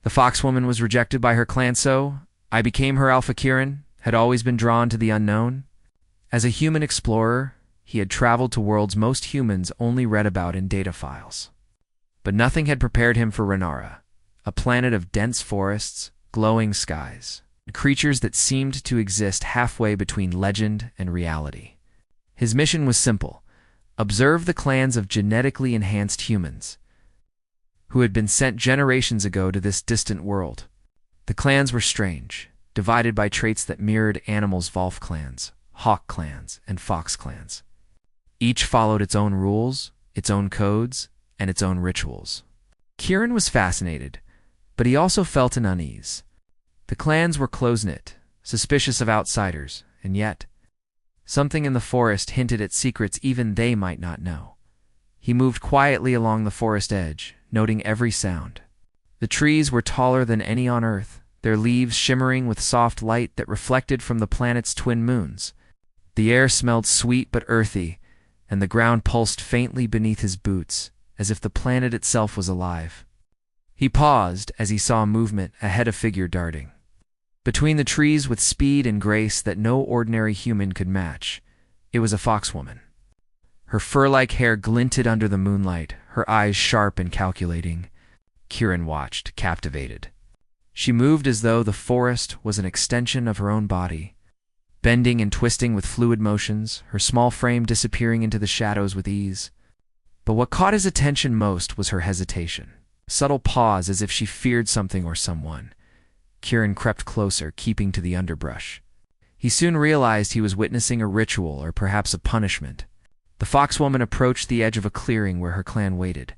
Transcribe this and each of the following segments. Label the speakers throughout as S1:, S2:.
S1: The foxwoman was rejected by her clan, so I became her alpha. Kieran had always been drawn to the unknown. As a human explorer, he had traveled to worlds most humans only read about in data files. But nothing had prepared him for Renara, a planet of dense forests, glowing skies, and creatures that seemed to exist halfway between legend and reality. His mission was simple: observe the clans of genetically enhanced humans who had been sent generations ago to this distant world. The clans were strange, divided by traits that mirrored animals: wolf clans, hawk clans, and fox clans. Each followed its own rules, its own codes, and its own rituals. Kieran was fascinated, but he also felt an unease. The clans were close-knit, suspicious of outsiders, and yet something in the forest hinted at secrets even they might not know. He moved quietly along the forest edge, noting every sound. The trees were taller than any on Earth, their leaves shimmering with soft light that reflected from the planet's twin moons. The air smelled sweet but earthy, and the ground pulsed faintly beneath his boots, as if the planet itself was alive. He paused as he saw movement ahead, a figure darting between the trees with speed and grace that no ordinary human could match. It was a foxwoman. Her fur-like hair glinted under the moonlight, her eyes sharp and calculating. Kieran watched, captivated. She moved as though the forest was an extension of her own body, bending and twisting with fluid motions, her small frame disappearing into the shadows with ease. But what caught his attention most was her hesitation. A subtle pause, as if she feared something or someone. Kieran crept closer, keeping to the underbrush. He soon realized he was witnessing a ritual, or perhaps a punishment. The foxwoman approached the edge of a clearing where her clan waited.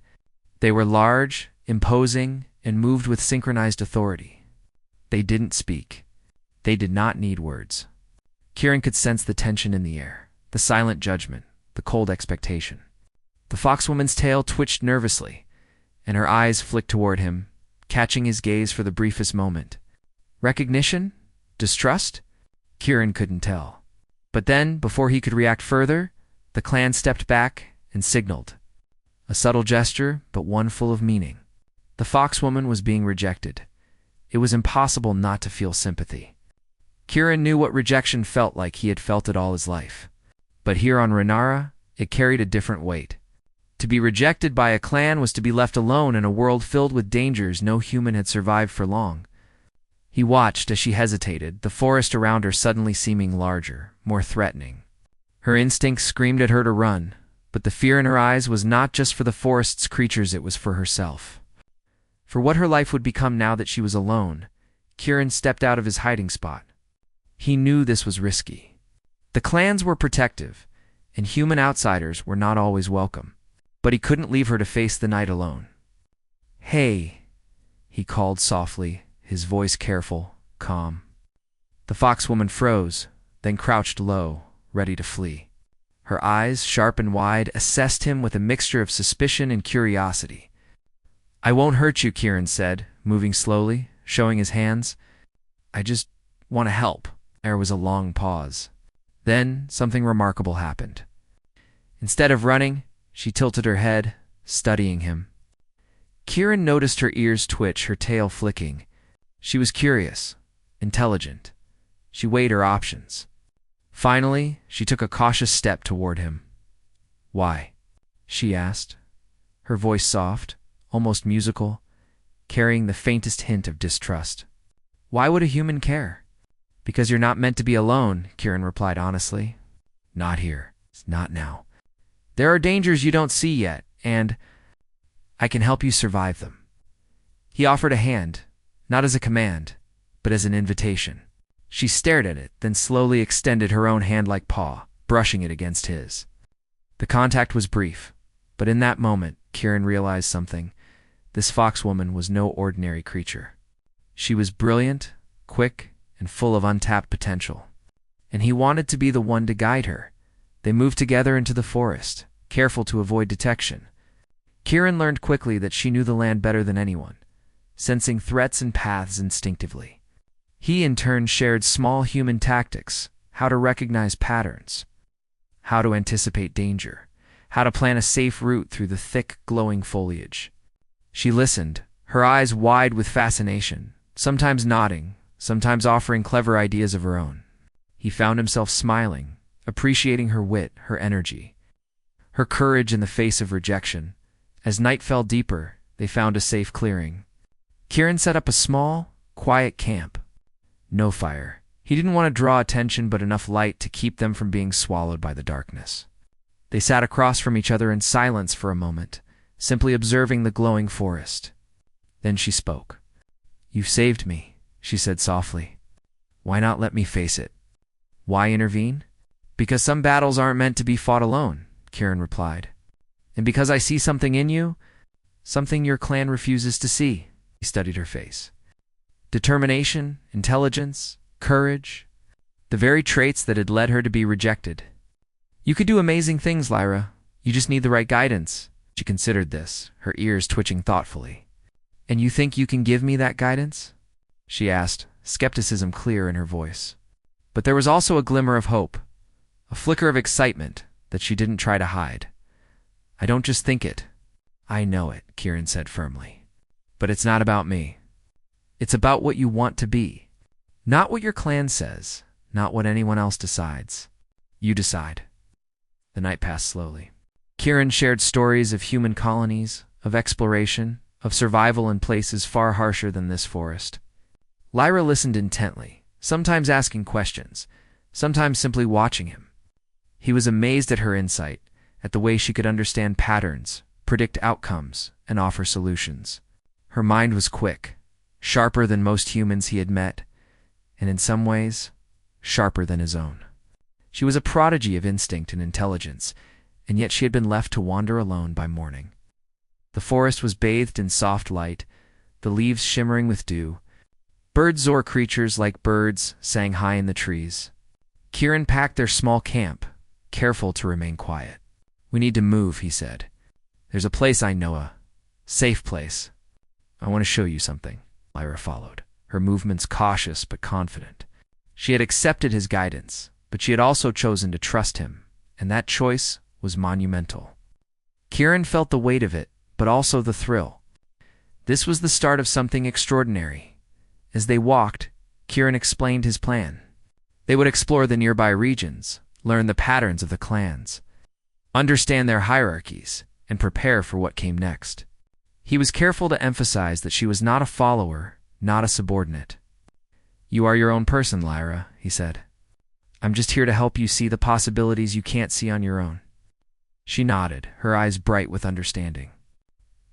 S1: They were large, imposing, and moved with synchronized authority. They didn't speak. They did not need words. Kieran could sense the tension in the air, the silent judgment, the cold expectation. The foxwoman's tail twitched nervously, and her eyes flicked toward him, catching his gaze for the briefest moment. Recognition? Distrust? Kieran couldn't tell. But then, before he could react further, the clan stepped back and signaled. A subtle gesture, but one full of meaning. The foxwoman was being rejected. It was impossible not to feel sympathy. Kieran knew what rejection felt like. He had felt it all his life. But here on Renara, it carried a different weight. To be rejected by a clan was to be left alone in a world filled with dangers no human had survived for long. He watched as she hesitated, the forest around her suddenly seeming larger, more threatening. Her instincts screamed at her to run, but the fear in her eyes was not just for the forest's creatures, it was for herself. For what her life would become now that she was alone, Kieran stepped out of his hiding spot. He knew this was risky. The clans were protective, and human outsiders were not always welcome. But he couldn't leave her to face the night alone. "Hey," he called softly, his voice careful, calm. The foxwoman froze, then crouched low, ready to flee. Her eyes, sharp and wide, assessed him with a mixture of suspicion and curiosity. "I won't hurt you," Kieran said, moving slowly, showing his hands. "I just want to help." There was a long pause. Then something remarkable happened. Instead of running, she tilted her head, studying him. Kieran noticed her ears twitch, her tail flicking. She was curious, intelligent. She weighed her options. Finally, she took a cautious step toward him. "Why?" she asked, her voice soft, almost musical, carrying the faintest hint of distrust. "Why would a human care?" "Because you're not meant to be alone," Kieran replied honestly. "Not here. Not now. There are dangers you don't see yet, and I can help you survive them." He offered a hand, not as a command, but as an invitation. She stared at it, then slowly extended her own hand-like paw, brushing it against his. The contact was brief, but in that moment, Kieran realized something. This foxwoman was no ordinary creature. She was brilliant, quick, and full of untapped potential. And he wanted to be the one to guide her. They moved together into the forest, careful to avoid detection. Kieran learned quickly that she knew the land better than anyone, sensing threats and paths instinctively. He in turn shared small human tactics, how to recognize patterns, how to anticipate danger, how to plan a safe route through the thick, glowing foliage. She listened, her eyes wide with fascination, sometimes nodding, sometimes offering clever ideas of her own. He found himself smiling, appreciating her wit, her energy, her courage in the face of rejection. As night fell deeper, they found a safe clearing. Kieran set up a small, quiet camp. No fire. He didn't want to draw attention, but enough light to keep them from being swallowed by the darkness. They sat across from each other in silence for a moment, simply observing the glowing forest. Then she spoke. "You've saved me," she said softly. "Why not let me face it?" "Why intervene?" "Because some battles aren't meant to be fought alone," Kieran replied. "And because I see something in you, something your clan refuses to see." He studied her face. Determination, intelligence, courage, the very traits that had led her to be rejected. "You could do amazing things, Lyra. You just need the right guidance." She considered this, her ears twitching thoughtfully. "And you think you can give me that guidance?" she asked, skepticism clear in her voice. But there was also a glimmer of hope, a flicker of excitement that she didn't try to hide. "I don't just think it. I know it," Kieran said firmly. "But it's not about me. It's about what you want to be. Not what your clan says, not what anyone else decides. You decide." The night passed slowly. Kieran shared stories of human colonies, of exploration, of survival in places far harsher than this forest. Lyra listened intently, sometimes asking questions, sometimes simply watching him. He was amazed at her insight, at the way she could understand patterns, predict outcomes, and offer solutions. Her mind was quick, sharper than most humans he had met, and in some ways, sharper than his own. She was a prodigy of instinct and intelligence, and yet she had been left to wander alone by morning. The forest was bathed in soft light, the leaves shimmering with dew. Birds or creatures like birds sang high in the trees. Kieran packed their small camp, careful to remain quiet. "We need to move," he said. "There's a place I know, a safe place. I want to show you something." Lyra followed, her movements cautious but confident. She had accepted his guidance, but she had also chosen to trust him, and that choice was monumental. Kieran felt the weight of it, but also the thrill. This was the start of something extraordinary. As they walked, Kieran explained his plan. They would explore the nearby regions, learn the patterns of the clans, understand their hierarchies, and prepare for what came next. He was careful to emphasize that she was not a follower, not a subordinate. "You are your own person, Lyra," he said. "I'm just here to help you see the possibilities you can't see on your own." She nodded, her eyes bright with understanding.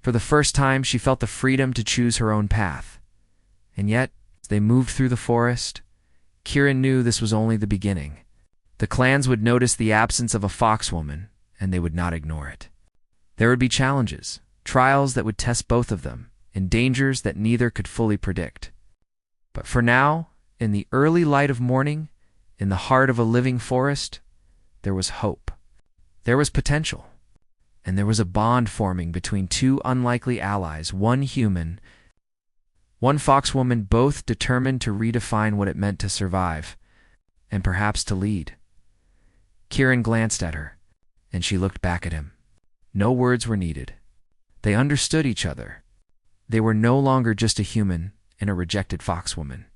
S1: For the first time, she felt the freedom to choose her own path. And yet, as they moved through the forest, Kieran knew this was only the beginning. The clans would notice the absence of a foxwoman, and they would not ignore it. There would be challenges, trials that would test both of them, and dangers that neither could fully predict. But for now, in the early light of morning, in the heart of a living forest, there was hope. There was potential. And there was a bond forming between two unlikely allies, one human, one foxwoman, both determined to redefine what it meant to survive, and perhaps to lead. Kieran glanced at her, and she looked back at him. No words were needed. They understood each other. They were no longer just a human and a rejected foxwoman.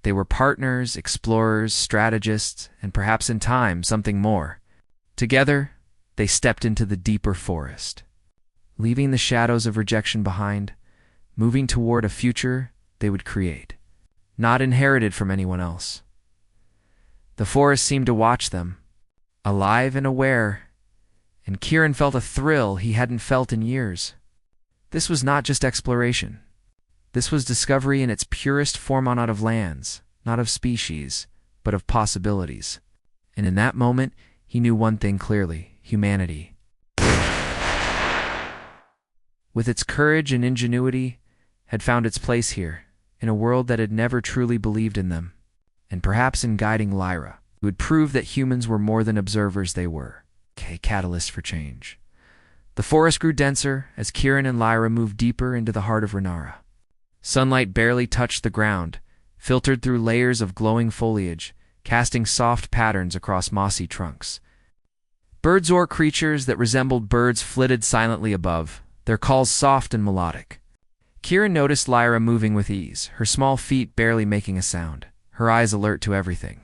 S1: They were partners, explorers, strategists, and perhaps in time, something more. Together, they stepped into the deeper forest, leaving the shadows of rejection behind, moving toward a future they would create, not inherited from anyone else. The forest seemed to watch them, alive and aware, and Kieran felt a thrill he hadn't felt in years. This was not just exploration. This was discovery in its purest form, not of lands, not of species, but of possibilities. And in that moment, he knew one thing clearly: humanity. With its courage and ingenuity, had found its place here, in a world that had never truly believed in them, and perhaps in guiding Lyra, who would prove that humans were more than observers. They were a catalyst for change. The forest grew denser as Kieran and Lyra moved deeper into the heart of Renara. Sunlight barely touched the ground, filtered through layers of glowing foliage, casting soft patterns across mossy trunks. Birds or creatures that resembled birds flitted silently above, their calls soft and melodic. Kieran noticed Lyra moving with ease, her small feet barely making a sound, her eyes alert to everything.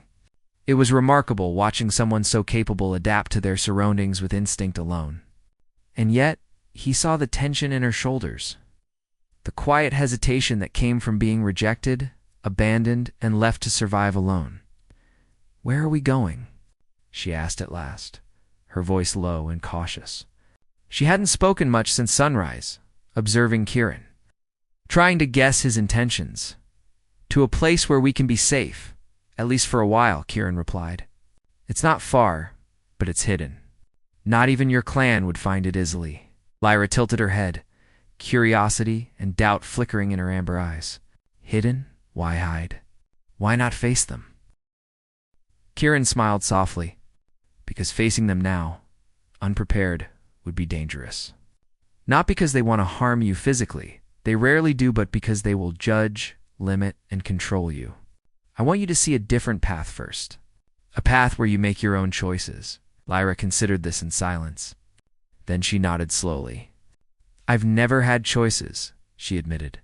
S1: It was remarkable watching someone so capable adapt to their surroundings with instinct alone. And yet, he saw the tension in her shoulders, the quiet hesitation that came from being rejected, abandoned, and left to survive alone. "Where are we going?" she asked at last, her voice low and cautious. She hadn't spoken much since sunrise, observing Kieran, trying to guess his intentions. "To a place where we can be safe, at least for a while," Kieran replied. "It's not far, but it's hidden. Not even your clan would find it easily." Lyra tilted her head, curiosity and doubt flickering in her amber eyes. "Hidden? Why hide? Why not face them?" Kieran smiled softly, because facing them now, unprepared, would be dangerous. Not because they want to harm you physically, they rarely do, but because they will judge, limit, and control you. "I want you to see a different path first. A path where you make your own choices." Lyra considered this in silence. Then she nodded slowly. "I've never had choices," she admitted.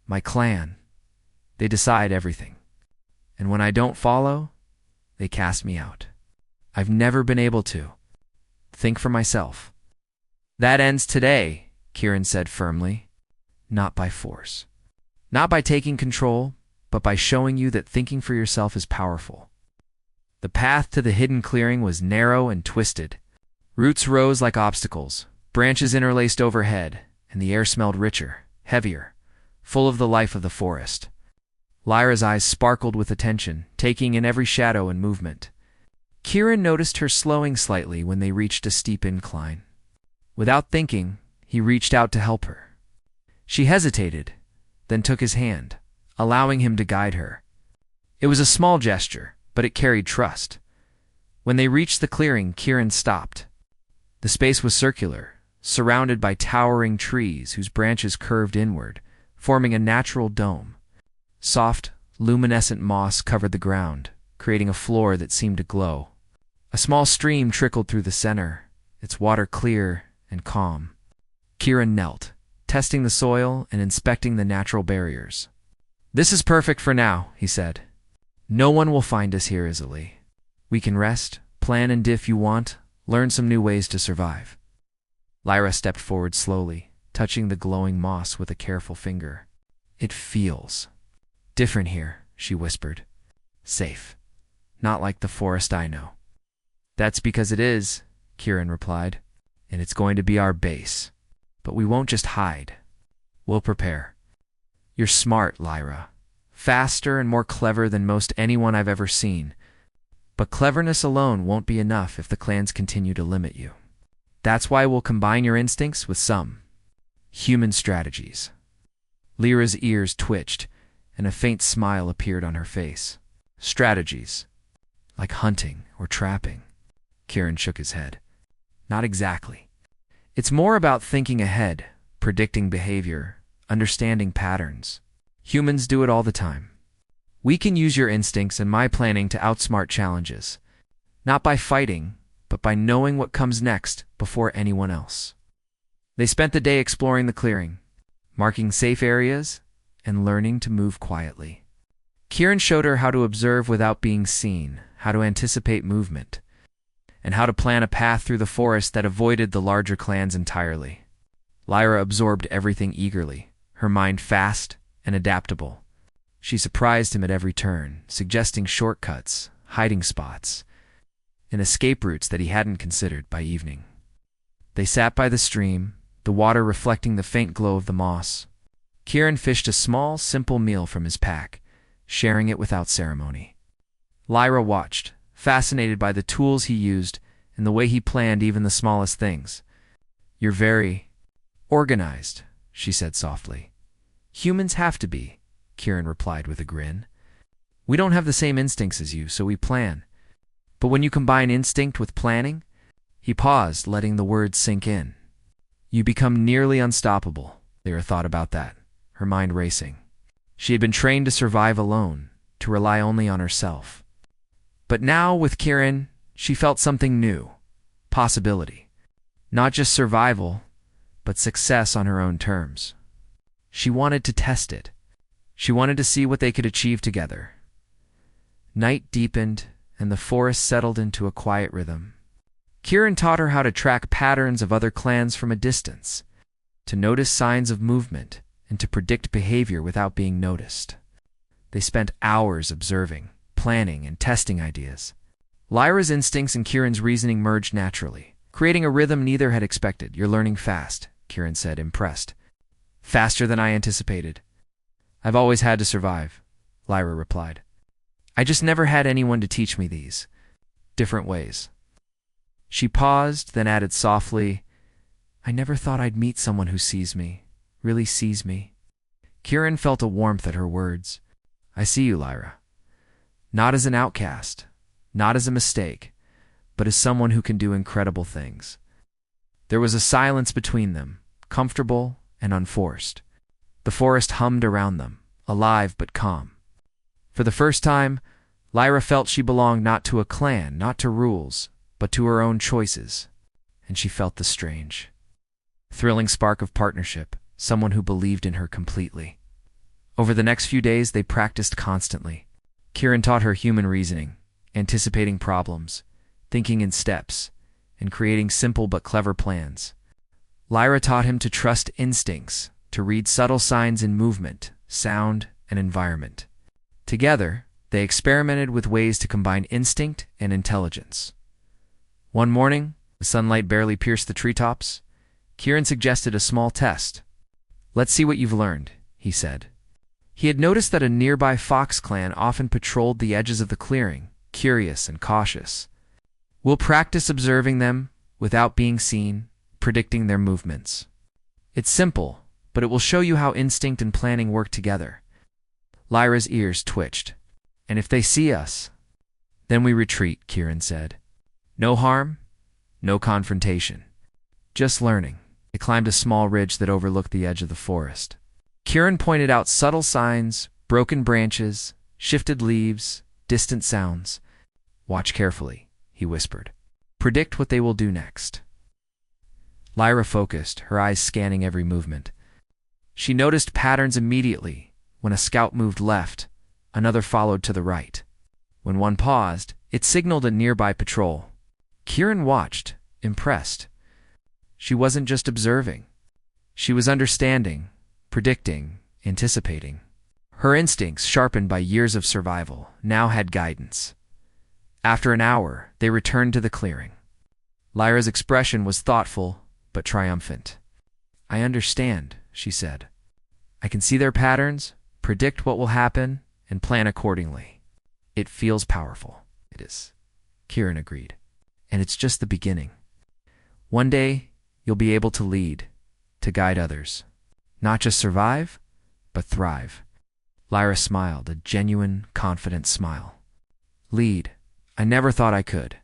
S1: "My clan, they decide everything. And when I don't follow, they cast me out. I've never been able to think for myself." "That ends today," Kieran said firmly. "Not by force. Not by taking control, but by showing you that thinking for yourself is powerful." The path to the hidden clearing was narrow and twisted. Roots rose like obstacles, branches interlaced overhead, and the air smelled richer, heavier, full of the life of the forest. Lyra's eyes sparkled with attention, taking in every shadow and movement. Kieran noticed her slowing slightly when they reached a steep incline. Without thinking, he reached out to help her. She hesitated, then took his hand, allowing him to guide her. It was a small gesture, but it carried trust. When they reached the clearing, Kieran stopped. The space was circular, surrounded by towering trees whose branches curved inward, forming a natural dome. Soft, luminescent moss covered the ground, creating a floor that seemed to glow. A small stream trickled through the center, its water clear and calm. Kieran knelt, testing the soil and inspecting the natural barriers. "This is perfect for now," he said. "No one will find us here easily. We can rest, plan, and if you want, learn some new ways to survive." Lyra stepped forward slowly, touching the glowing moss with a careful finger. "It feels different here," she whispered. "Safe. Not like the forest I know." "That's because it is," Kieran replied. "And it's going to be our base. But we won't just hide. We'll prepare." "You're smart, Lyra. Faster and more clever than most anyone I've ever seen. But cleverness alone won't be enough if the clans continue to limit you. That's why we'll combine your instincts with some human strategies." Lyra's ears twitched, and a faint smile appeared on her face. "Strategies? Like hunting or trapping?" Kieran shook his head. "Not exactly. It's more about thinking ahead, predicting behavior, understanding patterns. Humans do it all the time. We can use your instincts and my planning to outsmart challenges. Not by fighting, but by knowing what comes next before anyone else." They spent the day exploring the clearing, marking safe areas, and learning to move quietly. Kieran showed her how to observe without being seen, how to anticipate movement, and how to plan a path through the forest that avoided the larger clans entirely. Lyra absorbed everything eagerly, her mind fast and adaptable. She surprised him at every turn, suggesting shortcuts, hiding spots, and escape routes that he hadn't considered by evening. They sat by the stream, the water reflecting the faint glow of the moss. Kieran fished a small, simple meal from his pack, sharing it without ceremony. Lyra watched, fascinated by the tools he used and the way he planned even the smallest things. "You're very organized," she said softly. "Humans have to be," Kieran replied with a grin. "We don't have the same instincts as you, so we plan. But when you combine instinct with planning," he paused, letting the words sink in, "you become nearly unstoppable." Lyra thought about that, her mind racing. She had been trained to survive alone, to rely only on herself. But now, with Kieran, she felt something new, possibility. Not just survival, but success on her own terms. She wanted to test it. She wanted to see what they could achieve together. Night deepened, and the forest settled into a quiet rhythm. Kieran taught her how to track patterns of other clans from a distance, to notice signs of movement, and to predict behavior without being noticed. They spent hours observing, planning, and testing ideas. Lyra's instincts and Kieran's reasoning merged naturally, creating a rhythm neither had expected. "You're learning fast," Kieran said, impressed. "Faster than I anticipated." "I've always had to survive," Lyra replied. "I just never had anyone to teach me these different ways." She paused, then added softly, "I never thought I'd meet someone who sees me, really sees me." Kieran felt a warmth at her words. "I see you, Lyra. Not as an outcast, not as a mistake, but as someone who can do incredible things." There was a silence between them, comfortable and unforced. The forest hummed around them, alive but calm. For the first time, Lyra felt she belonged not to a clan, not to rules, but to her own choices, and she felt the strange, thrilling spark of partnership, someone who believed in her completely. Over the next few days, they practiced constantly. Kieran taught her human reasoning, anticipating problems, thinking in steps, and creating simple but clever plans. Lyra taught him to trust instincts, to read subtle signs in movement, sound, and environment. Together, they experimented with ways to combine instinct and intelligence. One morning, the sunlight barely pierced the treetops. Kieran suggested a small test. "Let's see what you've learned," he said. He had noticed that a nearby fox clan often patrolled the edges of the clearing, curious and cautious. "We'll practice observing them without being seen, predicting their movements. It's simple, but it will show you how instinct and planning work together." Lyra's ears twitched. "And if they see us?" "Then we retreat," Kieran said. "No harm, no confrontation. Just learning." They climbed a small ridge that overlooked the edge of the forest. Kieran pointed out subtle signs, broken branches, shifted leaves, distant sounds. "Watch carefully," he whispered. "Predict what they will do next." Lyra focused, her eyes scanning every movement. She noticed patterns immediately. When a scout moved left, another followed to the right. When one paused, it signaled a nearby patrol. Kieran watched, impressed. She wasn't just observing. She was understanding, predicting, anticipating. Her instincts, sharpened by years of survival, now had guidance. After an hour, they returned to the clearing. Lyra's expression was thoughtful, but triumphant. "I understand," she said. "I can see their patterns, predict what will happen, and plan accordingly." "It feels powerful." "It is," Kieran agreed. "And it's just the beginning. One day, you'll be able to lead, to guide others. Not just survive, but thrive." Lyra smiled, a genuine, confident smile. "Lead. I never thought I could.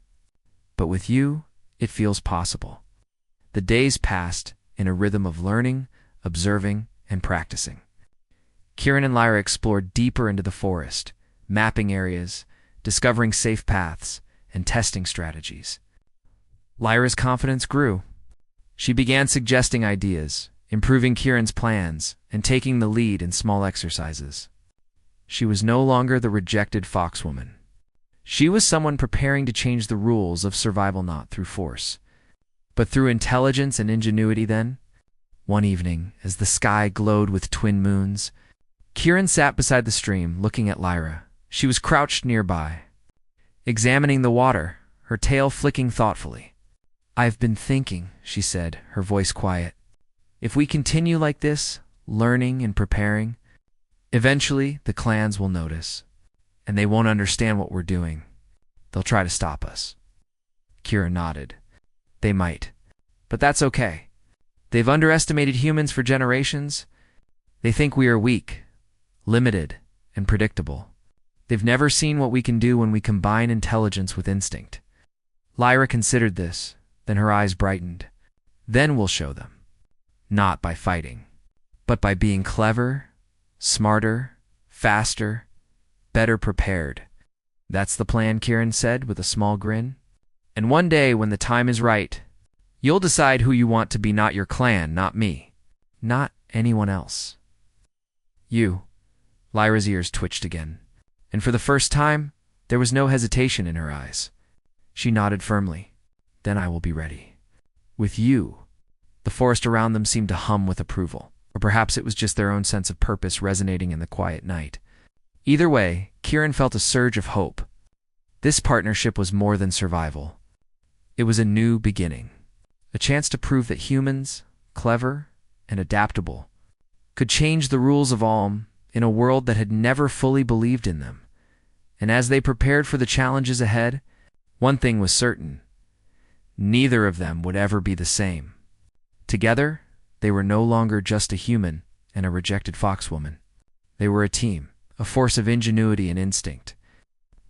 S1: But with you, it feels possible." The days passed in a rhythm of learning, observing, and practicing. Kieran and Lyra explored deeper into the forest, mapping areas, discovering safe paths, and testing strategies. Lyra's confidence grew. She began suggesting ideas, improving Kieran's plans, and taking the lead in small exercises. She was no longer the rejected foxwoman. She was someone preparing to change the rules of survival not through force, but through intelligence and ingenuity. Then, one evening, as the sky glowed with twin moons, Kieran sat beside the stream, looking at Lyra. She was crouched nearby, examining the water, her tail flicking thoughtfully. "I've been thinking," she said, her voice quiet. "If we continue like this, learning and preparing, eventually the clans will notice, and they won't understand what we're doing. They'll try to stop us." Kieran nodded. "They might, but that's okay. They've underestimated humans for generations. They think we are weak, limited, and predictable. They've never seen what we can do when we combine intelligence with instinct." Lyra considered this, then her eyes brightened. "Then we'll show them. Not by fighting, but by being clever, smarter, faster, better prepared." "That's the plan," Kieran said with a small grin. "And one day, when the time is right, you'll decide who you want to be, not your clan, not me, not anyone else. You. Lyra's ears twitched again, and for the first time, there was no hesitation in her eyes. She nodded firmly. Then I will be ready. With you. The forest around them seemed to hum with approval, or perhaps it was just their own sense of purpose resonating in the quiet night. Either way, Kieran felt a surge of hope. This partnership was more than survival. It was a new beginning, a chance to prove that humans, clever and adaptable, could change the rules of Alm in a world that had never fully believed in them. And as they prepared for the challenges ahead, one thing was certain. Neither of them would ever be the same. Together, they were no longer just a human and a rejected foxwoman. They were a team, a force of ingenuity and instinct,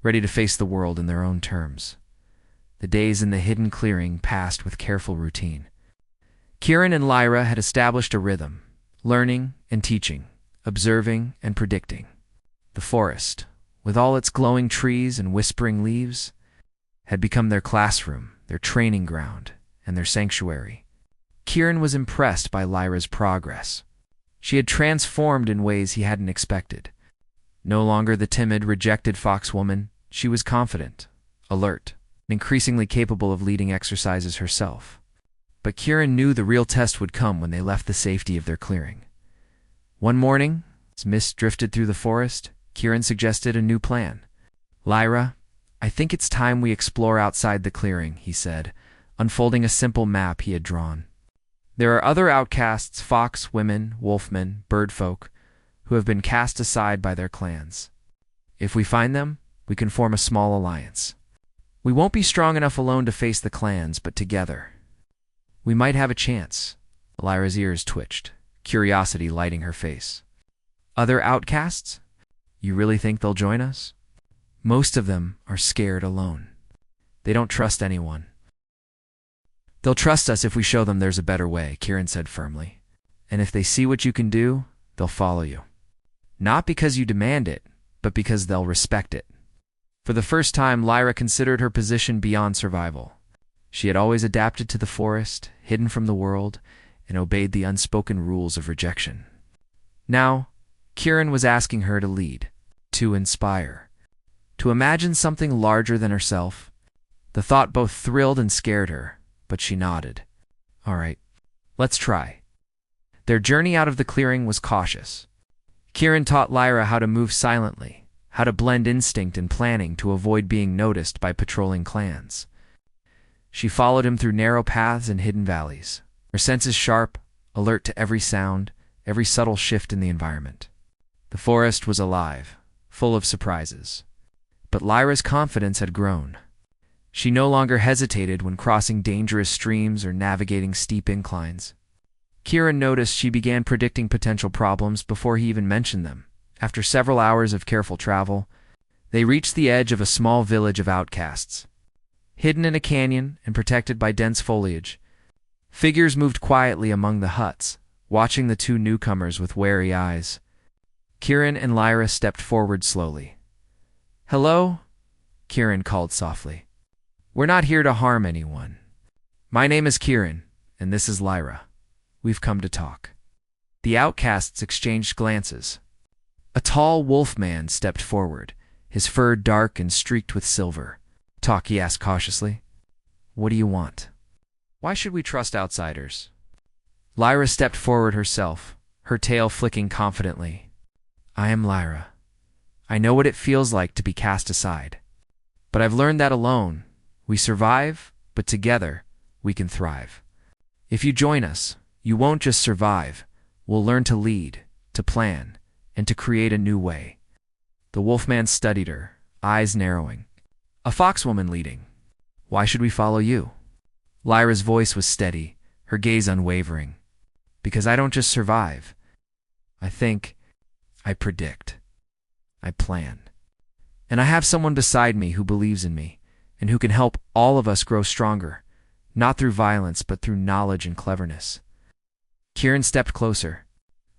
S1: ready to face the world in their own terms. The days in the hidden clearing passed with careful routine. Kieran and Lyra had established a rhythm, learning and teaching, observing and predicting. The forest, with all its glowing trees and whispering leaves, had become their classroom, their training ground, and their sanctuary. Kieran was impressed by Lyra's progress. She had transformed in ways he hadn't expected. No longer the timid, rejected foxwoman, she was confident, alert, and increasingly capable of leading exercises herself. But Kieran knew the real test would come when they left the safety of their clearing. One morning, as mist drifted through the forest, Kieran suggested a new plan. Lyra, I think it's time we explore outside the clearing, he said, unfolding a simple map he had drawn. There are other outcasts, fox, women, wolfmen, birdfolk, who have been cast aside by their clans. If we find them, we can form a small alliance. We won't be strong enough alone to face the clans, but together, we might have a chance. Lyra's ears twitched, curiosity lighting her face. Other outcasts? You really think they'll join us? Most of them are scared alone. They don't trust anyone. They'll trust us if we show them there's a better way, Kieran said firmly. And if they see what you can do, they'll follow you. Not because you demand it, but because they'll respect it. For the first time, Lyra considered her position beyond survival. She had always adapted to the forest, hidden from the world, and obeyed the unspoken rules of rejection. Now, Kieran was asking her to lead, to inspire, to imagine something larger than herself. The thought both thrilled and scared her, but she nodded. All right, let's try. Their journey out of the clearing was cautious. Kieran taught Lyra how to move silently, how to blend instinct and planning to avoid being noticed by patrolling clans. She followed him through narrow paths and hidden valleys, her senses sharp, alert to every sound, every subtle shift in the environment. The forest was alive, full of surprises. But Lyra's confidence had grown. She no longer hesitated when crossing dangerous streams or navigating steep inclines. Kieran noticed she began predicting potential problems before he even mentioned them. After several hours of careful travel, they reached the edge of a small village of outcasts. Hidden in a canyon and protected by dense foliage, figures moved quietly among the huts, watching the two newcomers with wary eyes. Kieran and Lyra stepped forward slowly. Hello? Kieran called softly. We're not here to harm anyone. My name is Kieran, and this is Lyra. We've come to talk. The outcasts exchanged glances. A tall wolf man stepped forward, his fur dark and streaked with silver. Talk, he asked cautiously. What do you want? Why should we trust outsiders? Lyra stepped forward herself, her tail flicking confidently. I am Lyra. I know what it feels like to be cast aside. But I've learned that alone, we survive, but together, we can thrive. If you join us, you won't just survive. We'll learn to lead, to plan, and to create a new way. The wolfman studied her, eyes narrowing. A foxwoman leading. Why should we follow you? Lyra's voice was steady, her gaze unwavering. Because I don't just survive. I think, I predict, I plan. And I have someone beside me who believes in me, and who can help all of us grow stronger, not through violence, but through knowledge and cleverness. Kieran stepped closer.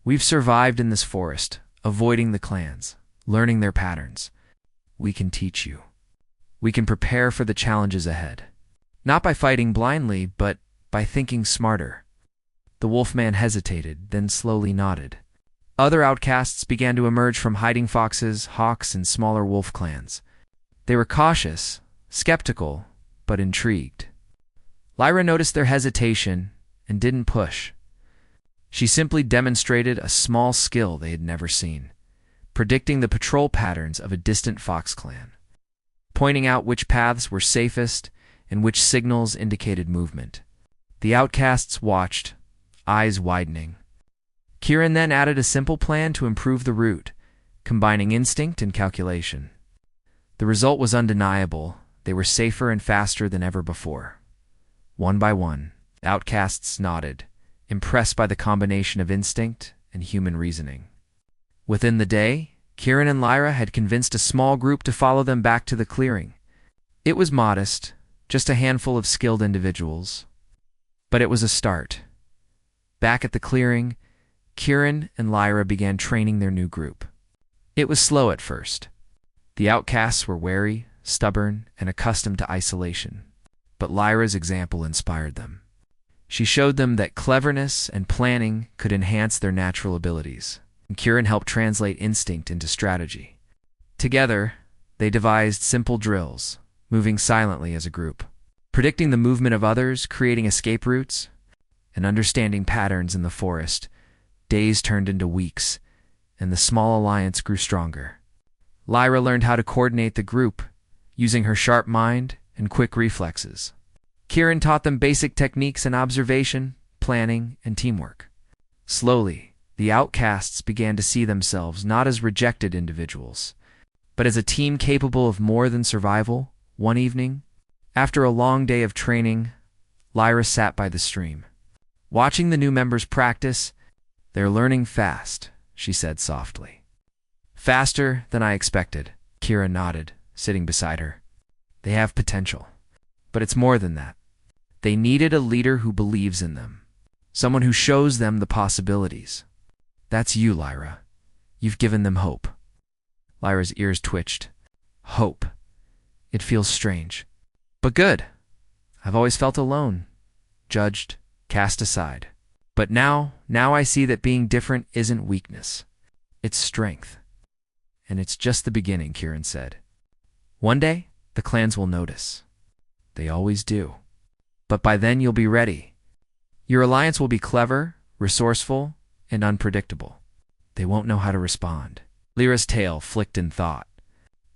S1: We've survived in this forest, avoiding the clans, learning their patterns. We can teach you. We can prepare for the challenges ahead. Not by fighting blindly, but by thinking smarter. The wolfman hesitated, then slowly nodded. Other outcasts began to emerge from hiding foxes, hawks, and smaller wolf clans. They were cautious, skeptical, but intrigued. Lyra noticed their hesitation and didn't push. She simply demonstrated a small skill they had never seen, predicting the patrol patterns of a distant fox clan, pointing out which paths were safest and which signals indicated movement. The outcasts watched, eyes widening. Kieran then added a simple plan to improve the route, combining instinct and calculation. The result was undeniable. They were safer and faster than ever before. One by one, outcasts nodded, impressed by the combination of instinct and human reasoning. Within the day, Kieran and Lyra had convinced a small group to follow them back to the clearing. It was modest, just a handful of skilled individuals. But it was a start. Back at the clearing, Kieran and Lyra began training their new group. It was slow at first. The outcasts were wary, stubborn, and accustomed to isolation. But Lyra's example inspired them. She showed them that cleverness and planning could enhance their natural abilities, and Kieran helped translate instinct into strategy. Together, they devised simple drills, moving silently as a group, predicting the movement of others, creating escape routes, and understanding patterns in the forest. Days turned into weeks, and the small alliance grew stronger. Lyra learned how to coordinate the group, using her sharp mind and quick reflexes. Kieran taught them basic techniques in observation, planning, and teamwork. Slowly, the outcasts began to see themselves not as rejected individuals, but as a team capable of more than survival. One evening, after a long day of training, Lyra sat by the stream. Watching the new members practice, "They're learning fast," she said softly. "Faster than I expected," Kieran nodded, sitting beside her. "They have potential. But it's more than that. They needed a leader who believes in them, someone who shows them the possibilities. That's you, Lyra. You've given them hope." Lyra's ears twitched. Hope. It feels strange. But good. I've always felt alone, judged, cast aside. But now I see that being different isn't weakness. It's strength. And it's just the beginning, Kieran said. One day, the clans will notice. They always do. But by then you'll be ready. Your alliance will be clever, resourceful, and unpredictable. They won't know how to respond. Lyra's tail flicked in thought.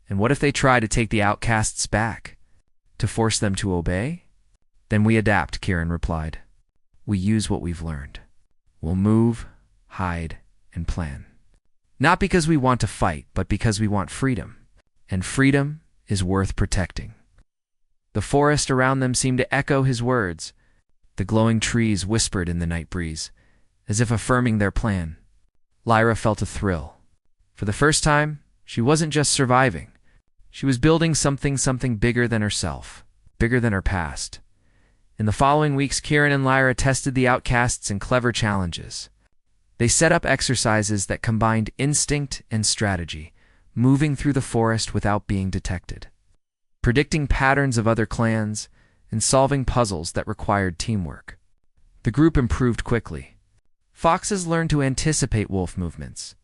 S1: And what if they try to take the outcasts back? To force them to obey? Then we adapt, Kieran replied. We use what we've learned. We'll move, hide, and plan. Not because we want to fight, but because we want freedom. And freedom is worth protecting. The forest around them seemed to echo his words. The glowing trees whispered in the night breeze, as if affirming their plan. Lyra felt a thrill. For the first time, she wasn't just surviving. She was building something bigger than herself, bigger than her past. In the following weeks, Kieran and Lyra tested the outcasts in clever challenges. They set up exercises that combined instinct and strategy, moving through the forest without being detected, predicting patterns of other clans, and solving puzzles that required teamwork. The group improved quickly. Foxes learned to anticipate wolf movements.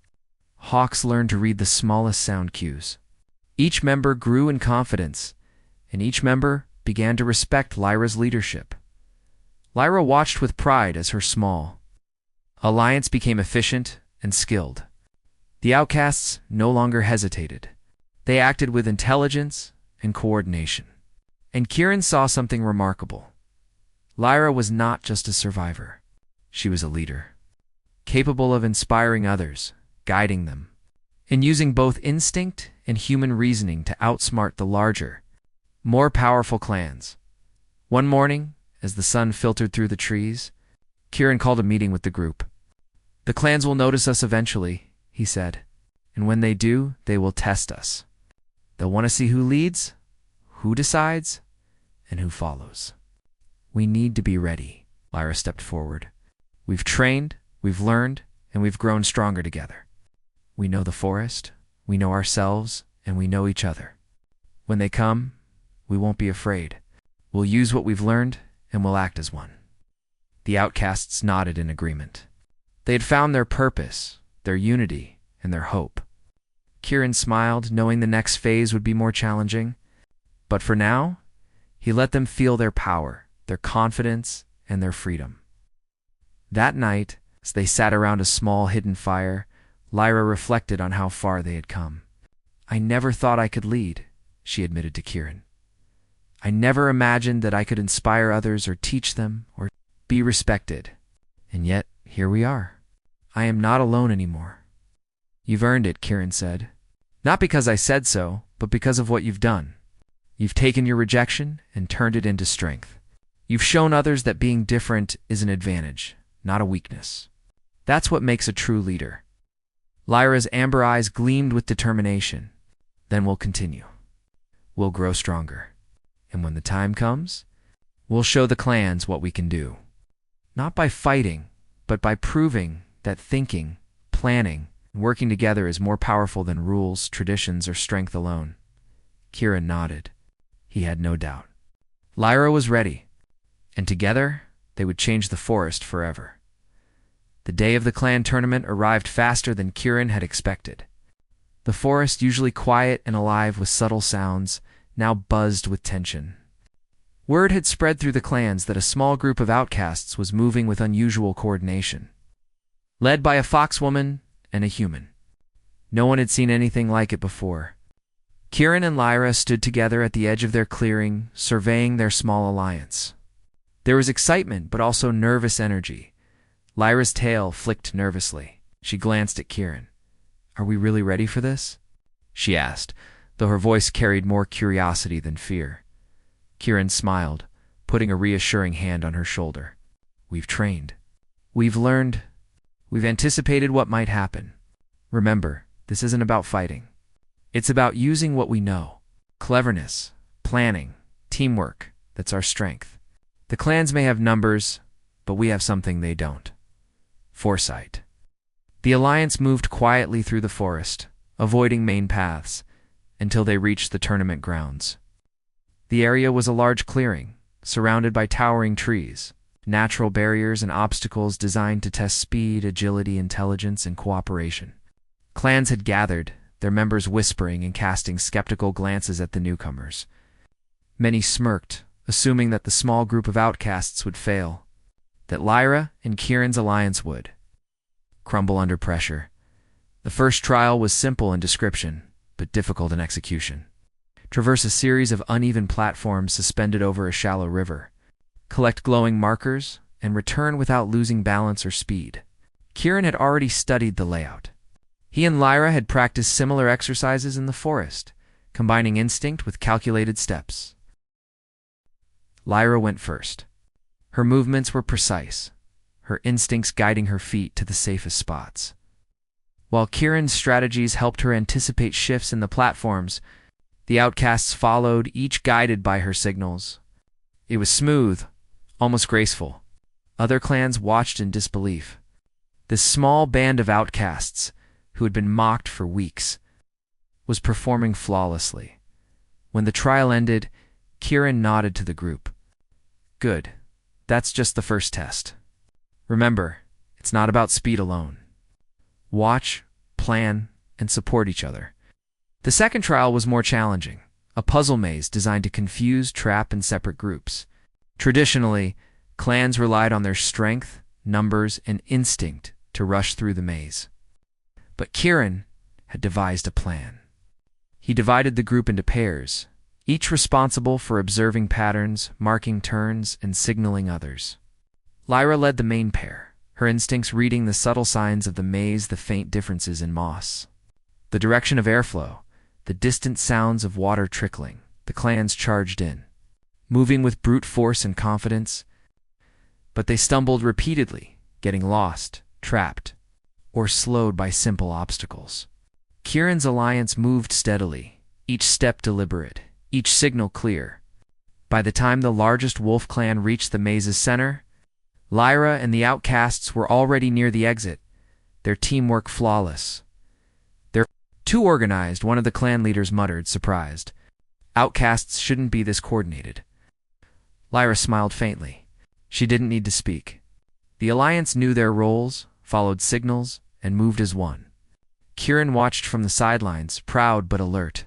S1: Hawks learned to read the smallest sound cues. Each member grew in confidence, and each member began to respect Lyra's leadership. Lyra watched with pride as her small alliance became efficient and skilled. The outcasts no longer hesitated. They acted with intelligence and coordination. And Kieran saw something remarkable. Lyra was not just a survivor. She was a leader, capable of inspiring others, guiding them, and using both instinct and human reasoning to outsmart the larger, more powerful clans. One morning, as the sun filtered through the trees, Kieran called a meeting with the group. "The clans will notice us eventually," he said, "and when they do, they will test us. They'll want to see who leads, who decides, and who follows. We need to be ready." Lyra stepped forward. "We've trained, we've learned, and we've grown stronger together. We know the forest, we know ourselves, and we know each other. When they come, we won't be afraid. We'll use what we've learned, and we'll act as one." The outcasts nodded in agreement. They had found their purpose, their unity, and their hope. Kieran smiled, knowing the next phase would be more challenging. But for now, he let them feel their power, their confidence, and their freedom. That night, as they sat around a small hidden fire, Lyra reflected on how far they had come. "I never thought I could lead," she admitted to Kieran. "I never imagined that I could inspire others or teach them or be respected. And yet, here we are. I am not alone anymore." "You've earned it," Kieran said. "Not because I said so, but because of what you've done. You've taken your rejection and turned it into strength. You've shown others that being different is an advantage, not a weakness. That's what makes a true leader." Lyra's amber eyes gleamed with determination. "Then we'll continue. We'll grow stronger. And when the time comes, we'll show the clans what we can do. Not by fighting, but by proving that thinking, planning, and working together is more powerful than rules, traditions, or strength alone." Kieran nodded. He had no doubt. Lyra was ready, and together they would change the forest forever. The day of the clan tournament arrived faster than Kieran had expected. The forest, usually quiet and alive with subtle sounds, now buzzed with tension. Word had spread through the clans that a small group of outcasts was moving with unusual coordination. Led by a foxwoman and a human. No one had seen anything like it before. Kieran and Lyra stood together at the edge of their clearing, surveying their small alliance. There was excitement, but also nervous energy. Lyra's tail flicked nervously. She glanced at Kieran. "Are we really ready for this?" she asked, though her voice carried more curiosity than fear. Kieran smiled, putting a reassuring hand on her shoulder. "We've trained. We've learned. We've anticipated what might happen. Remember, this isn't about fighting. It's about using what we know. Cleverness, planning, teamwork, that's our strength. The clans may have numbers, but we have something they don't. Foresight." The alliance moved quietly through the forest, avoiding main paths, until they reached the tournament grounds. The area was a large clearing, surrounded by towering trees, natural barriers and obstacles designed to test speed, agility, intelligence, and cooperation. Clans had gathered, their members whispering and casting skeptical glances at the newcomers. Many smirked, assuming that the small group of outcasts would fail, that Lyra and Kieran's alliance would crumble under pressure. The first trial was simple in description, but difficult in execution. Traverse a series of uneven platforms suspended over a shallow river, collect glowing markers, and return without losing balance or speed. Kieran had already studied the layout. He and Lyra had practiced similar exercises in the forest, combining instinct with calculated steps. Lyra went first. Her movements were precise, her instincts guiding her feet to the safest spots. While Kieran's strategies helped her anticipate shifts in the platforms, the outcasts followed, each guided by her signals. It was smooth, almost graceful. Other clans watched in disbelief. This small band of outcasts, who had been mocked for weeks, was performing flawlessly. When the trial ended, Kieran nodded to the group. "Good. That's just the first test. Remember, it's not about speed alone. Watch, plan, and support each other." The second trial was more challenging, a puzzle maze designed to confuse, trap, and separate groups. Traditionally, clans relied on their strength, numbers, and instinct to rush through the maze. But Kieran had devised a plan. He divided the group into pairs, each responsible for observing patterns, marking turns, and signaling others. Lyra led the main pair, her instincts reading the subtle signs of the maze, the faint differences in moss, the direction of airflow, the distant sounds of water trickling. The clans charged in, moving with brute force and confidence, but they stumbled repeatedly, getting lost, trapped, or slowed by simple obstacles. Kieran's alliance moved steadily, each step deliberate, each signal clear. By the time the largest wolf clan reached the maze's center, Lyra and the outcasts were already near the exit, their teamwork flawless. "They're too organized," one of the clan leaders muttered, surprised. "Outcasts shouldn't be this coordinated." Lyra smiled faintly. She didn't need to speak. The alliance knew their roles, followed signals, and moved as one. Kieran watched from the sidelines, proud but alert.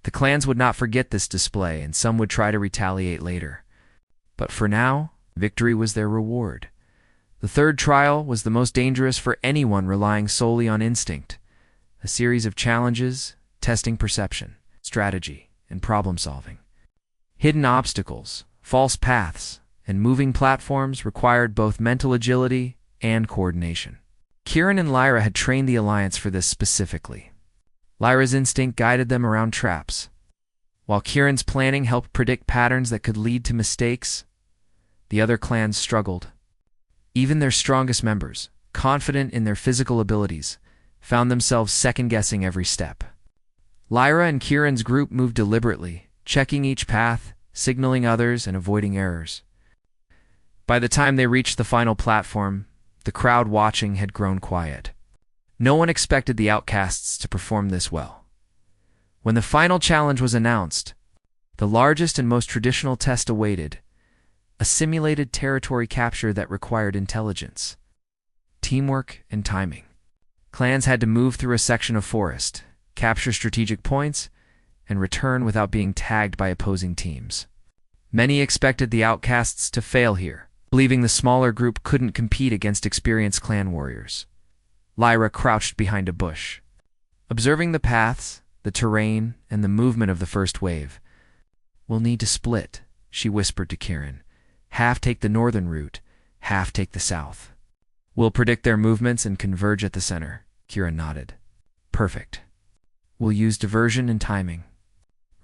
S1: The clans would not forget this display, and some would try to retaliate later. But for now, victory was their reward. The third trial was the most dangerous for anyone relying solely on instinct. A series of challenges, testing perception, strategy, and problem-solving. Hidden obstacles, false paths, and moving platforms required both mental agility and coordination. Kieran and Lyra had trained the Alliance for this specifically. Lyra's instinct guided them around traps, while Kieran's planning helped predict patterns that could lead to mistakes. The other clans struggled. Even their strongest members, confident in their physical abilities, found themselves second-guessing every step. Lyra and Kieran's group moved deliberately, checking each path, signaling others, and avoiding errors. By the time they reached the final platform, the crowd watching had grown quiet. No one expected the outcasts to perform this well. When the final challenge was announced, the largest and most traditional test awaited, a simulated territory capture that required intelligence, teamwork, and timing. Clans had to move through a section of forest, capture strategic points, and return without being tagged by opposing teams. Many expected the outcasts to fail here, believing the smaller group couldn't compete against experienced clan warriors. Lyra crouched behind a bush, observing the paths, the terrain, and the movement of the first wave. "We'll need to split," she whispered to Kieran. "Half take the northern route, half take the south. We'll predict their movements and converge at the center." Kieran nodded. "Perfect. We'll use diversion and timing.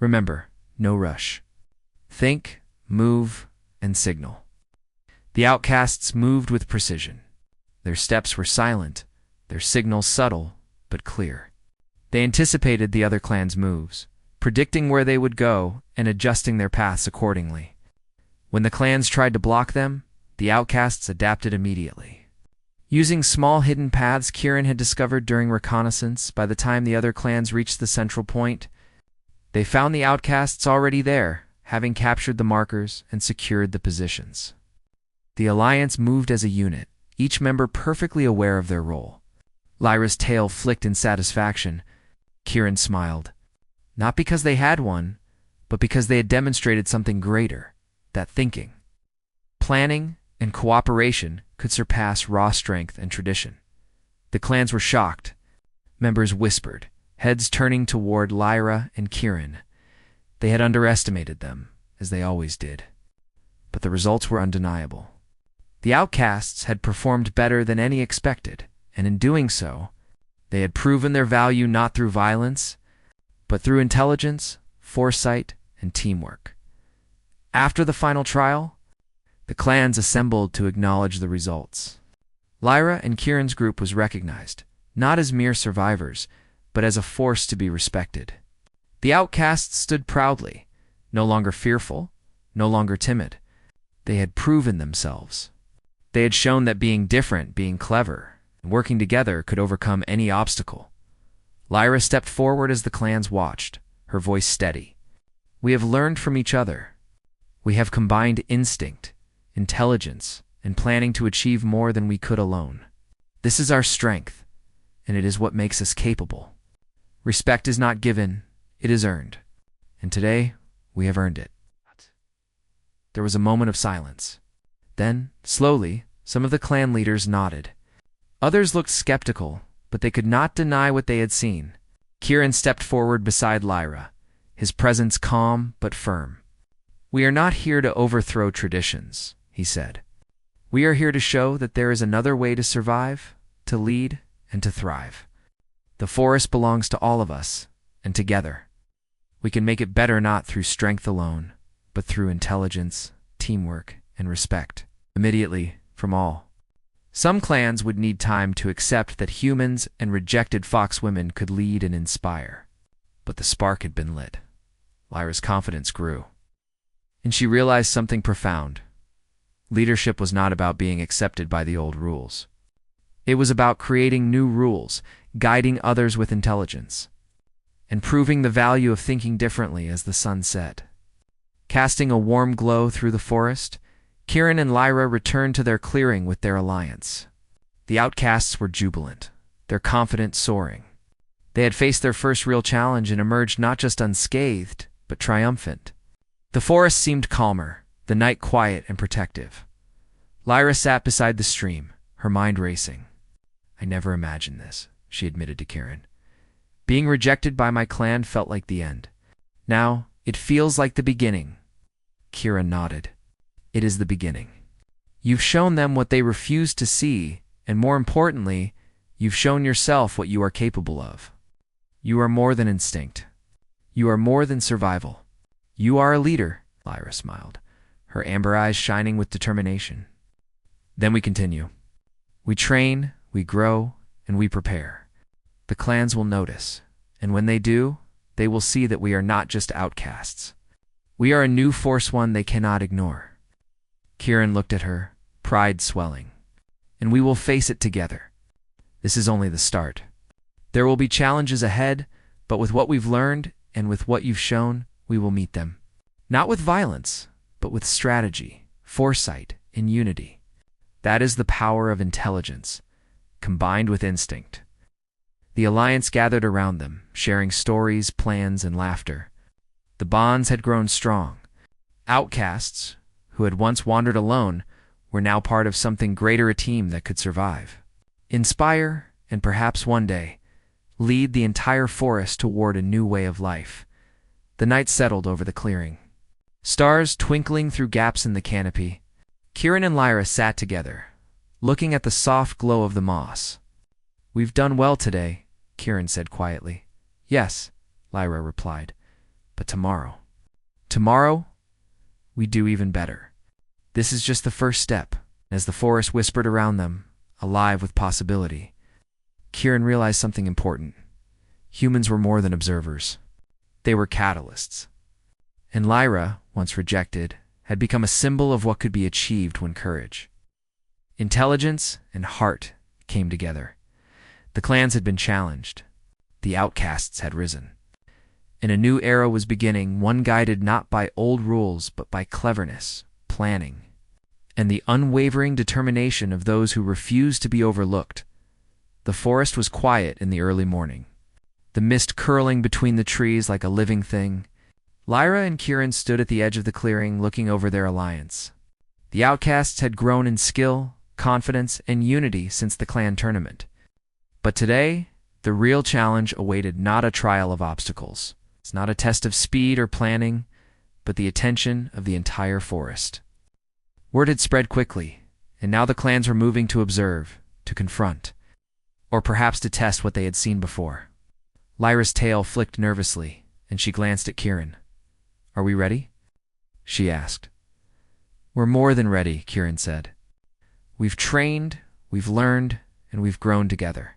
S1: Remember, no rush. Think, move, and signal." The outcasts moved with precision. Their steps were silent, their signals subtle but clear. They anticipated the other clans' moves, predicting where they would go and adjusting their paths accordingly. When the clans tried to block them, the outcasts adapted immediately. Using small hidden paths Kieran had discovered during reconnaissance, by the time the other clans reached the central point, they found the outcasts already there, having captured the markers and secured the positions. The Alliance moved as a unit, each member perfectly aware of their role. Lyra's tail flicked in satisfaction. Kieran smiled. Not because they had one, but because they had demonstrated something greater, that thinking, planning, and cooperation could surpass raw strength and tradition. The clans were shocked. Members whispered, heads turning toward Lyra and Kieran. They had underestimated them, as they always did. But the results were undeniable. The outcasts had performed better than any expected, and in doing so, they had proven their value not through violence, but through intelligence, foresight, and teamwork. After the final trial, the clans assembled to acknowledge the results. Lyra and Kieran's group was recognized, not as mere survivors, but as a force to be respected. The outcasts stood proudly, no longer fearful, no longer timid. They had proven themselves. They had shown that being different, being clever, and working together could overcome any obstacle. Lyra stepped forward as the clans watched, her voice steady. "We have learned from each other. We have combined instinct, intelligence, and planning to achieve more than we could alone. This is our strength, and it is what makes us capable. Respect is not given, it is earned. And today, we have earned it." There was a moment of silence. Then, slowly, some of the clan leaders nodded. Others looked skeptical, but they could not deny what they had seen. Kieran stepped forward beside Lyra, his presence calm but firm. "We are not here to overthrow traditions," he said. "We are here to show that there is another way to survive, to lead, and to thrive. The forest belongs to all of us, and together, we can make it better not through strength alone, but through intelligence, teamwork, and respect." Immediately, from all. Some clans would need time to accept that humans and rejected foxwomen could lead and inspire. But the spark had been lit. Lyra's confidence grew. And she realized something profound. Leadership was not about being accepted by the old rules. It was about creating new rules, guiding others with intelligence, and proving the value of thinking differently as the sun set. Casting a warm glow through the forest, Kieran and Lyra returned to their clearing with their alliance. The outcasts were jubilant, their confidence soaring. They had faced their first real challenge and emerged not just unscathed, but triumphant. The forest seemed calmer, the night quiet and protective. Lyra sat beside the stream, her mind racing. "I never imagined this," she admitted to Kieran. "Being rejected by my clan felt like the end. Now, it feels like the beginning." Kieran nodded. "It is the beginning. You've shown them what they refused to see, and more importantly, you've shown yourself what you are capable of. You are more than instinct. You are more than survival. You are a leader," Lyra smiled, her amber eyes shining with determination. "Then we continue. We train, we grow, and we prepare. The clans will notice, and when they do, they will see that we are not just outcasts. We are a new force, one they cannot ignore." Kieran looked at her, pride swelling. "And we will face it together. This is only the start. There will be challenges ahead, but with what we've learned and with what you've shown, we will meet them. Not with violence, but with strategy, foresight, and unity. That is the power of intelligence, combined with instinct." The alliance gathered around them, sharing stories, plans, and laughter. The bonds had grown strong. Outcasts, who had once wandered alone, were now part of something greater, a team that could survive, inspire, and perhaps one day, lead the entire forest toward a new way of life. The night settled over the clearing, stars twinkling through gaps in the canopy. Kieran and Lyra sat together, looking at the soft glow of the moss. "We've done well today," Kieran said quietly. "Yes," Lyra replied, "but tomorrow. Tomorrow, we do even better. This is just the first step." As the forest whispered around them, alive with possibility, Kieran realized something important. Humans were more than observers. They were catalysts. And Lyra, once rejected, had become a symbol of what could be achieved when courage, intelligence, and heart came together. The clans had been challenged. The outcasts had risen. And a new era was beginning, one guided not by old rules but by cleverness, planning, and the unwavering determination of those who refused to be overlooked. The forest was quiet in the early morning, the mist curling between the trees like a living thing. Lyra and Kieran stood at the edge of the clearing, looking over their alliance. The outcasts had grown in skill, confidence, and unity since the clan tournament. But today, the real challenge awaited, not a trial of obstacles. It's not a test of speed or planning, but the attention of the entire forest. Word had spread quickly, and now the clans were moving to observe, to confront, or perhaps to test what they had seen before. Lyra's tail flicked nervously, and she glanced at Kieran. "Are we ready?" she asked. "We're more than ready," Kieran said. "We've trained, we've learned, and we've grown together.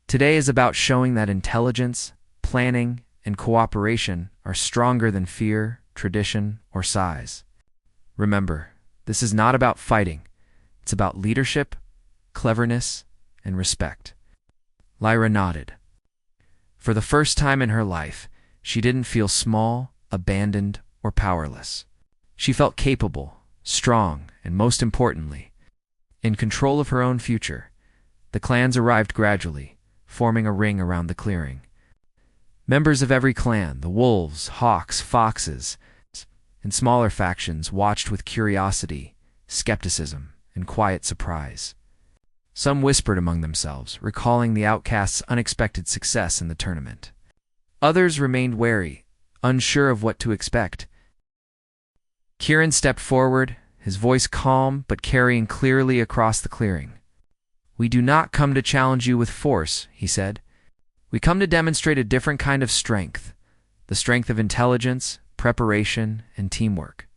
S1: Today is about showing that intelligence, planning, and cooperation are stronger than fear, tradition, or size. Remember, this is not about fighting. It's about leadership, cleverness, and respect." Lyra nodded. For the first time in her life, she didn't feel small, abandoned, or powerless. She felt capable, strong, and most importantly, in control of her own future. The clans arrived gradually, forming a ring around the clearing. Members of every clan, the wolves, hawks, foxes, and smaller factions, watched with curiosity, skepticism, and quiet surprise. Some whispered among themselves, recalling the outcasts' unexpected success in the tournament. Others remained wary, unsure of what to expect. Kieran stepped forward, his voice calm but carrying clearly across the clearing. "We do not come to challenge you with force," he said. "We come to demonstrate a different kind of strength, the strength of intelligence, preparation, and teamwork.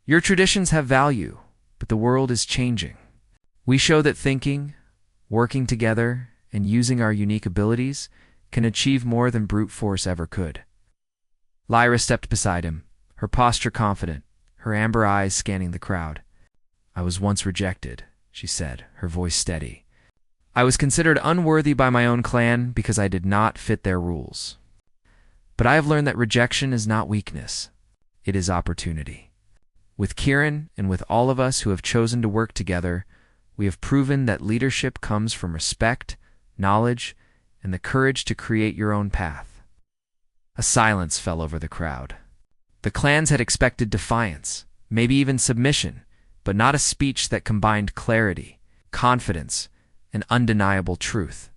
S1: Your traditions have value, but the world is changing. We show that thinking, working together, and using our unique abilities can achieve more than brute force ever could." Lyra stepped beside him, her posture confident, her amber eyes scanning the crowd. "I was once rejected," she said, her voice steady. "I was considered unworthy by my own clan because I did not fit their rules. But I have learned that rejection is not weakness. It is opportunity. With Kieran and with all of us who have chosen to work together, we have proven that leadership comes from respect, knowledge, and the courage to create your own path. A silence fell over the crowd. The clans had expected defiance, maybe even submission, but not a speech that combined clarity, confidence, and undeniable truth.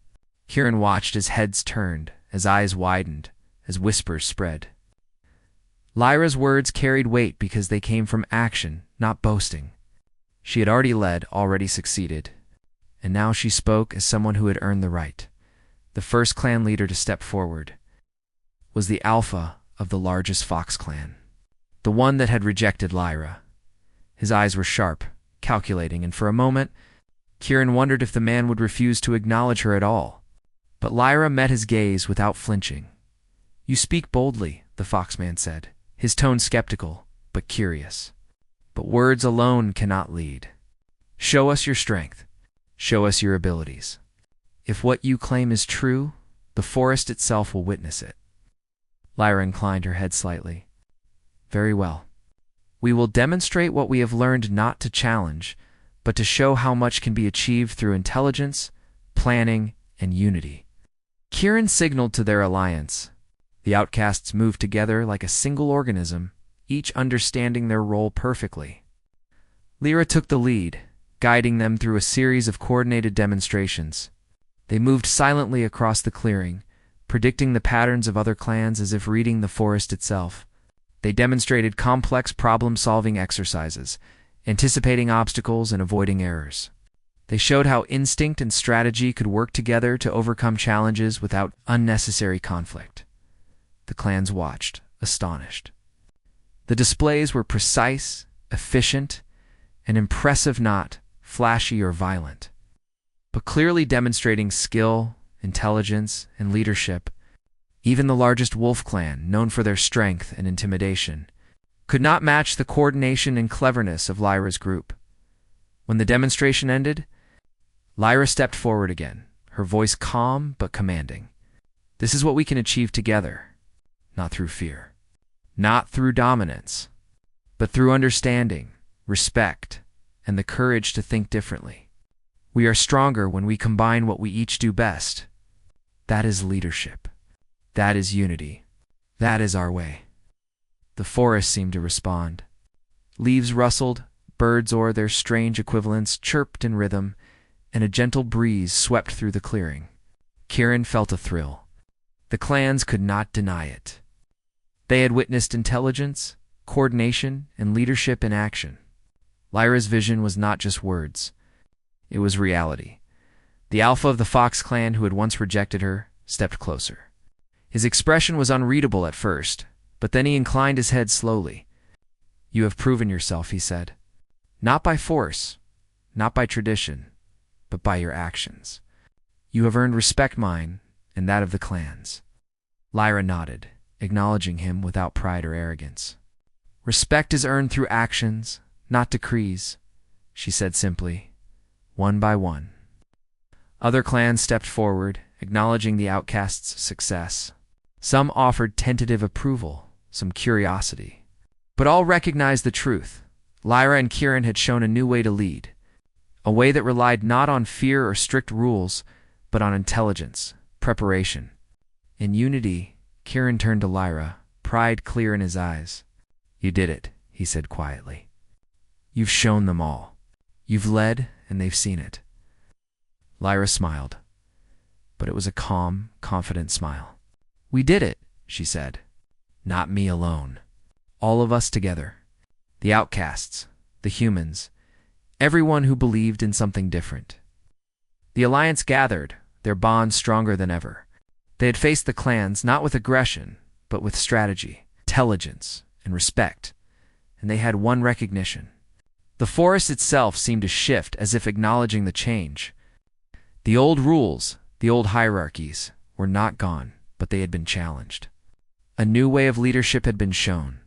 S1: Kieran watched as heads turned, as eyes widened, as whispers spread. Lyra's words carried weight because they came from action, not boasting. She had already led, already succeeded, and now she spoke as someone who had earned the right. The first clan leader to step forward was the alpha of the largest fox clan, the one that had rejected Lyra. His eyes were sharp, calculating, and for a moment, Kieran wondered if the man would refuse to acknowledge her at all. But Lyra met his gaze without flinching. "You speak boldly," the foxman said, his tone skeptical, but curious. "But words alone cannot lead. Show us your strength. Show us your abilities. If what you claim is true, the forest itself will witness it." Lyra inclined her head slightly. "Very well. We will demonstrate what we have learned not to challenge, but to show how much can be achieved through intelligence, planning, and unity." Kieran signaled to their alliance. The outcasts moved together like a single organism, each understanding their role perfectly. Lyra took the lead, guiding them through a series of coordinated demonstrations. They moved silently across the clearing, predicting the patterns of other clans as if reading the forest itself. They demonstrated complex problem-solving exercises, anticipating obstacles and avoiding errors. They showed how instinct and strategy could work together to overcome challenges without unnecessary conflict. The clans watched, astonished. The displays were precise, efficient, and impressive, not flashy or violent, but clearly demonstrating skill, intelligence, and leadership. Even the largest wolf clan, known for their strength and intimidation, could not match the coordination and cleverness of Lyra's group. When the demonstration ended, Lyra stepped forward again, her voice calm but commanding. "This is what we can achieve together, not through fear, not through dominance, but through understanding, respect, and the courage to think differently. We are stronger when we combine what we each do best. That is leadership. That is unity. That is our way." The forest seemed to respond. Leaves rustled, birds or their strange equivalents chirped in rhythm, and a gentle breeze swept through the clearing. Kieran felt a thrill. The clans could not deny it. They had witnessed intelligence, coordination, and leadership in action. Lyra's vision was not just words. It was reality. The alpha of the Fox clan, who had once rejected her, stepped closer. His expression was unreadable at first, but then he inclined his head slowly. "You have proven yourself," he said. "Not by force, not by tradition, but by your actions. You have earned respect mine and that of the clans." Lyra nodded, acknowledging him without pride or arrogance. "Respect is earned through actions, not decrees," she said simply, one by one. Other clans stepped forward, acknowledging the outcast's success. Some offered tentative approval, some curiosity. But all recognized the truth. Lyra and Kieran had shown a new way to lead, a way that relied not on fear or strict rules, but on intelligence, preparation. In unity, Kieran turned to Lyra, pride clear in his eyes. "You did it," he said quietly. "You've shown them all. You've led, and they've seen it." Lyra smiled, but it was a calm, confident smile. "We did it," she said. "Not me alone. All of us together. The outcasts, the humans, everyone who believed in something different." The alliance gathered, their bond stronger than ever. They had faced the clans not with aggression, but with strategy, intelligence, and respect, and they had one recognition. The forest itself seemed to shift as if acknowledging the change. The old rules, the old hierarchies, were not gone, but they had been challenged. A new way of leadership had been shown,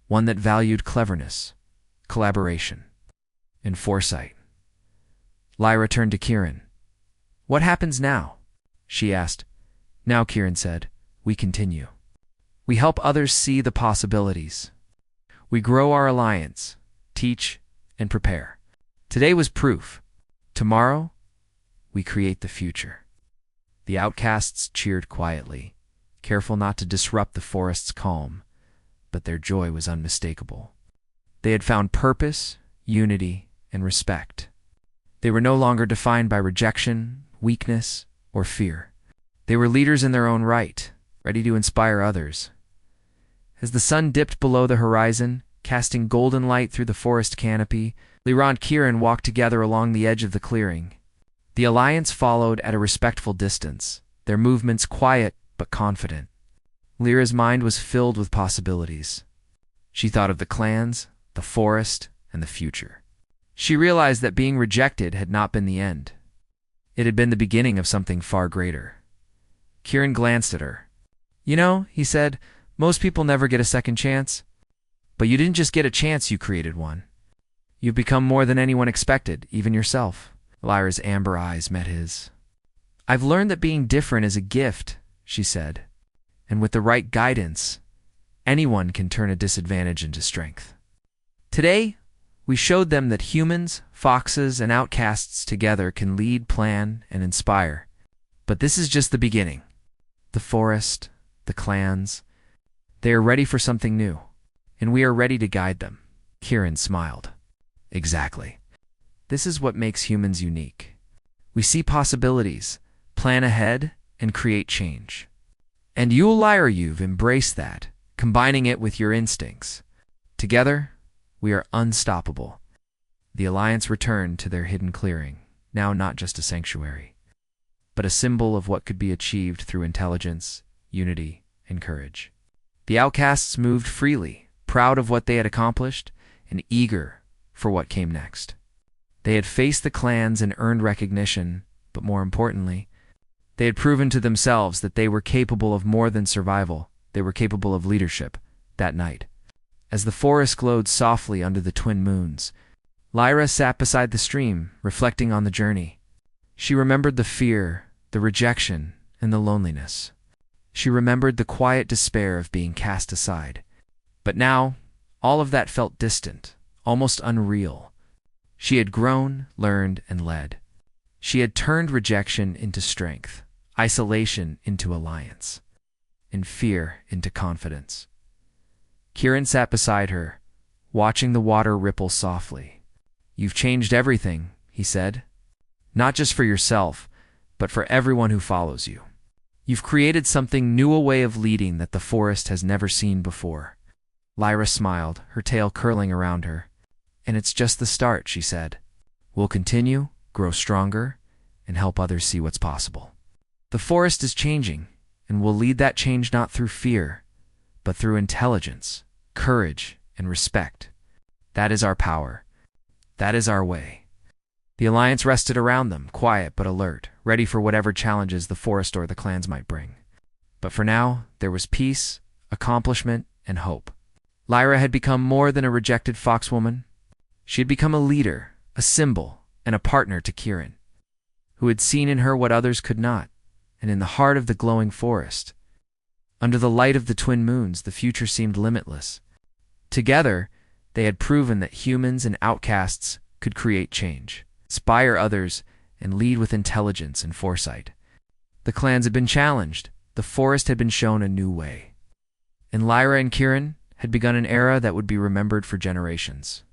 S1: one that valued cleverness, collaboration, and foresight. Lyra turned to Kieran. "What happens now?" she asked. "Now," Kieran said, "we continue. We help others see the possibilities. We grow our alliance, teach, and prepare. Today was proof. Tomorrow, we create the future." The outcasts cheered quietly, careful not to disrupt the forest's calm, but their joy was unmistakable. They had found purpose, unity, and respect. They were no longer defined by rejection, weakness, or fear. They were leaders in their own right, ready to inspire others. As the sun dipped below the horizon, casting golden light through the forest canopy, Lyra and Kieran walked together along the edge of the clearing. The alliance followed at a respectful distance, their movements quiet but confident. Lyra's mind was filled with possibilities. She thought of the clans, the forest, and the future. She realized that being rejected had not been the end. It had been the beginning of something far greater. Kieran glanced at her. "You know," he said, "most people never get a second chance. But you didn't just get a chance, you created one. You've become more than anyone expected, even yourself." Lyra's amber eyes met his. "I've learned that being different is a gift," she said. "And with the right guidance, anyone can turn a disadvantage into strength." Today, we showed them that humans, foxes, and outcasts together can lead, plan, and inspire. But this is just the beginning. The forest, the clans, they are ready for something new, and we are ready to guide them. Kieran smiled. Exactly. This is what makes humans unique. We see possibilities, plan ahead, and create change. And you've embraced that, combining it with your instincts. Together, we are unstoppable. The Alliance returned to their hidden clearing, now not just a sanctuary, but a symbol of what could be achieved through intelligence, unity, and courage. The outcasts moved freely, proud of what they had accomplished, and eager for what came next. They had faced the clans and earned recognition, but more importantly, they had proven to themselves that they were capable of more than survival. They were capable of leadership that night. As the forest glowed softly under the twin moons, Lyra sat beside the stream, reflecting on the journey. She remembered the fear, the rejection, and the loneliness. She remembered the quiet despair of being cast aside. But now, all of that felt distant, almost unreal. She had grown, learned, and led. She had turned rejection into strength, isolation into alliance, and fear into confidence. Kieran sat beside her, watching the water ripple softly. "You've changed everything," he said. "Not just for yourself, but for everyone who follows you. You've created something new, a way of leading that the forest has never seen before." Lyra smiled, her tail curling around her. "And it's just the start," she said. "We'll continue, grow stronger, and help others see what's possible. The forest is changing, and we'll lead that change not through fear, but through intelligence, courage, and respect. That is our power. That is our way." The Alliance rested around them, quiet but alert, ready for whatever challenges the forest or the clans might bring. But for now, there was peace, accomplishment, and hope. Lyra had become more than a rejected foxwoman. She had become a leader, a symbol, and a partner to Kieran, who had seen in her what others could not. And in the heart of the glowing forest, under the light of the twin moons, the future seemed limitless. Together, they had proven that humans and outcasts could create change, inspire others, and lead with intelligence and foresight. The clans had been challenged, the forest had been shown a new way. And Lyra and Kieran had begun an era that would be remembered for generations.